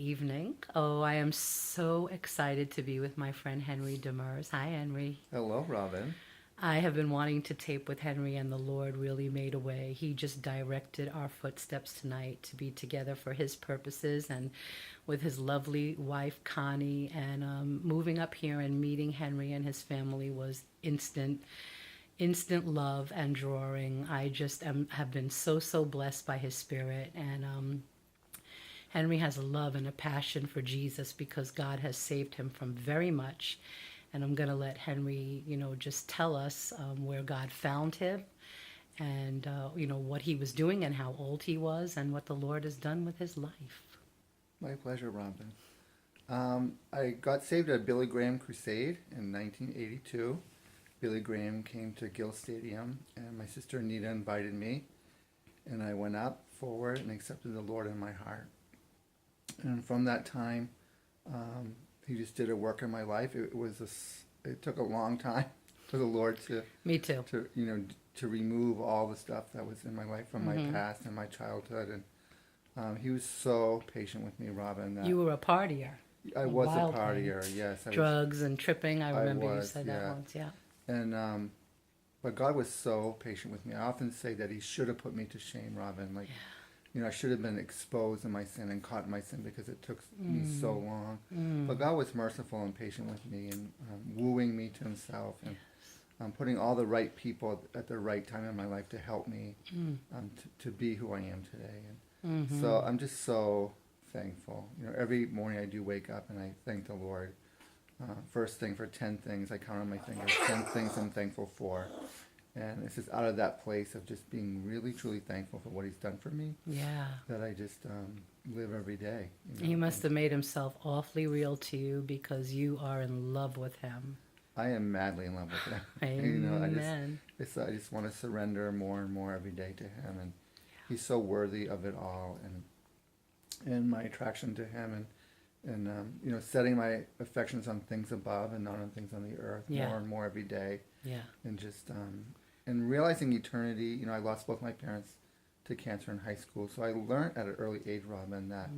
evening. Oh, I am so excited to be with my friend Henry Demers. Hi, Henry. Hello, Robin. I have been wanting to tape with Henry, and the Lord really made a way. He just directed our footsteps tonight to be together for His purposes and with his lovely wife, Connie. And moving up here and meeting Henry and his family was instant love and drawing. I just have been so blessed by his spirit. And Henry has a love and a passion for Jesus because God has saved him from very much. And I'm going to let Henry, just tell us where God found him and, what he was doing and how old he was and what the Lord has done with his life. My pleasure, Robin. I got saved at a Billy Graham crusade in 1982. Billy Graham came to Gill Stadium, and my sister Anita invited me, and I went up forward and accepted the Lord in my heart. And from that time, He just did a work in my life. It took a long time for the Lord to Me too. to remove all the stuff that was in my life from my past and my childhood. And He was so patient with me, Robin. That You were a partier. I was a wild partier. Yes, Drugs and tripping. I remember you was, said that yeah. once. Yeah. And but God was so patient with me. I often say that He should have put me to shame, Robin. I should have been exposed in my sin and caught in my sin because it took me so long. But God was merciful and patient with me and wooing me to Himself and putting all the right people at the right time in my life to help me to be who I am today. And so I'm just so thankful. Every morning I do wake up and I thank the Lord. First thing for 10 things, I count on my fingers, 10 things I'm thankful for. And it's just out of that place of just being really, truly thankful for what He's done for me. Yeah. That I just live every day. He must have made Himself awfully real to you because you are in love with Him. I am madly in love with Him. Amen. I just want to surrender more and more every day to Him. And He's so worthy of it all. And my attraction to Him and setting my affections on things above and not on things on the earth more and more every day. Yeah. And just and realizing eternity. I lost both my parents to cancer in high school, so I learned at an early age, Robin, that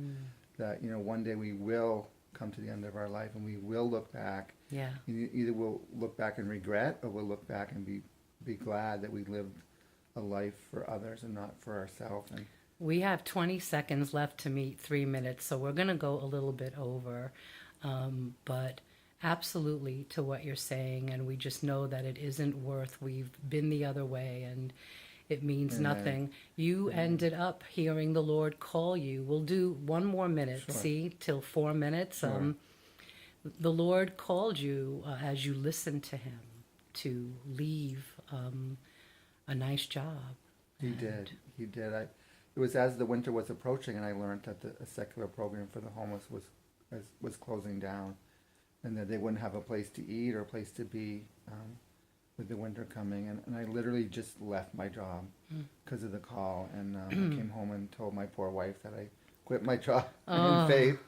one day we will come to the end of our life and we will look back. Yeah. Either we'll look back and regret, or we'll look back and be glad that we lived a life for others and not for ourselves. And We have 20 seconds left to meet 3 minutes, so we're going to go a little bit over. But absolutely to what you're saying, and we just know that it isn't worth. We've been the other way, and it means nothing. You ended up hearing the Lord call you. We'll do one more minute, Sure. till 4 minutes. Sure. The Lord called you as you listened to Him to leave a nice job. He did. It was as the winter was approaching, and I learned that a secular program for the homeless was closing down, and that they wouldn't have a place to eat or a place to be with the winter coming. And I literally just left my job because of the call, and I came home and told my poor wife that I quit my job in faith.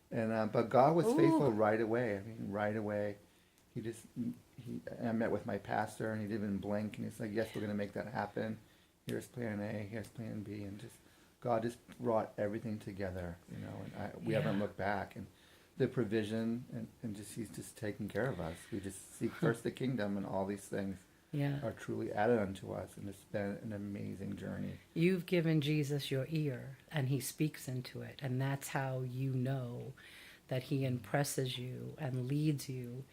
And but God was faithful right away. I mean, right away. I met with my pastor, and he didn't even blink, and he's like, "Yes, we're going to make that happen. Here's plan A, here's plan B," and God just brought everything together, and we haven't looked back. And the provision, and He's just taking care of us. We just seek first the kingdom, and all these things are truly added unto us, and it's been an amazing journey. You've given Jesus your ear, and He speaks into it, and that's how you know that He impresses you and leads you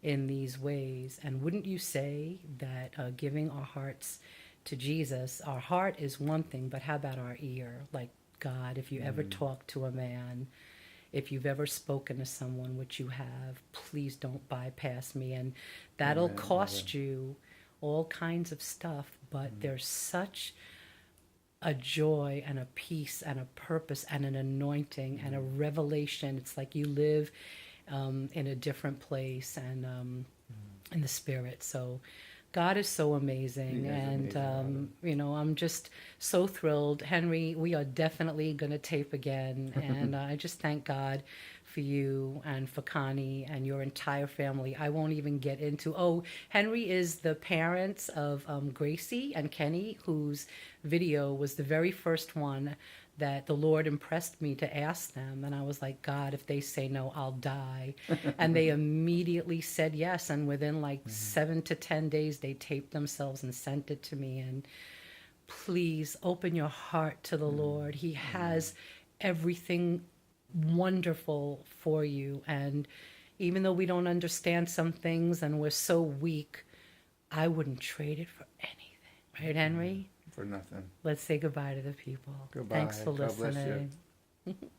in these ways. And wouldn't you say that giving our hearts to Jesus, our heart is one thing, but how about our ear? Like, God, if you ever talk to a man, if you've ever spoken to someone, which you have, please don't bypass me. And that'll cost you all kinds of stuff, but there's such a joy and a peace and a purpose and an anointing and a revelation. It's like you live in a different place and in the Spirit. So God is so amazing, and I'm just so thrilled. Henry, we are definitely going to tape again, and I just thank God for you and for Connie and your entire family. I won't even get into, Henry is the parents of Gracie and Kenny, whose video was the very first one that the Lord impressed me to ask them. And I was like, God, if they say no, I'll die. And they immediately said yes. And within like 7 to 10 days, they taped themselves and sent it to me. And please open your heart to the Lord. He has everything wonderful for you. And even though we don't understand some things and we're so weak, I wouldn't trade it for anything. Right, Henry? For nothing. Let's say goodbye to the people. Goodbye. Thanks for God bless you. listening.